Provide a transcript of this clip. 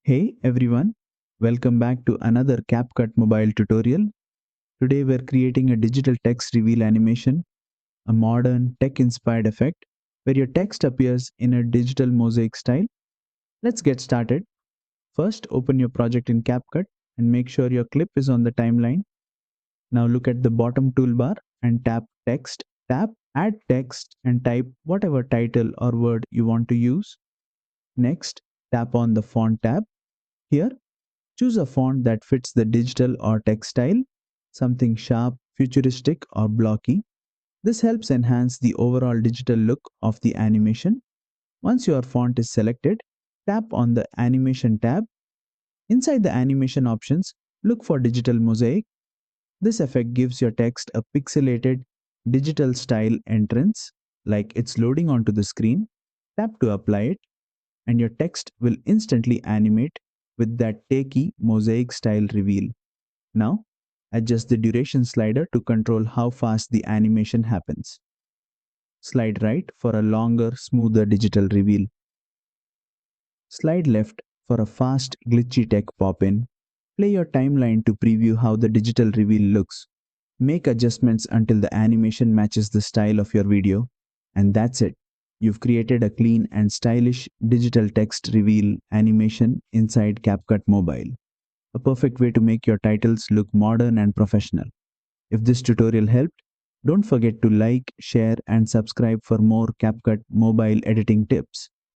Hey everyone, welcome back to another CapCut Mobile tutorial. Today we're creating a digital text reveal animation, a modern tech-inspired effect where your text appears in a digital mosaic style. Let's get started. First, open your project in CapCut and make sure your clip is on the timeline. Now look at the bottom toolbar and tap Text, tap Add Text and type whatever title or word you want to use. Next, tap on the Font tab. Here, choose a font that fits the digital or text style, something sharp, futuristic, or blocky. This helps enhance the overall digital look of the animation. Once your font is selected, tap on the Animation tab. Inside the animation options, look for Digital Mosaic. This effect gives your text a pixelated, digital style entrance, like it's loading onto the screen. Tap to apply it, and your text will instantly animate with that takey mosaic style reveal. Now, adjust the duration slider to control how fast the animation happens. Slide right for a longer, smoother digital reveal. Slide left for a fast, glitchy tech pop-in. Play your timeline to preview how the digital reveal looks. Make adjustments until the animation matches the style of your video. And that's it. You've created a clean and stylish digital text reveal animation inside CapCut Mobile. A perfect way to make your titles look modern and professional. If this tutorial helped, don't forget to like, share, and subscribe for more CapCut Mobile editing tips.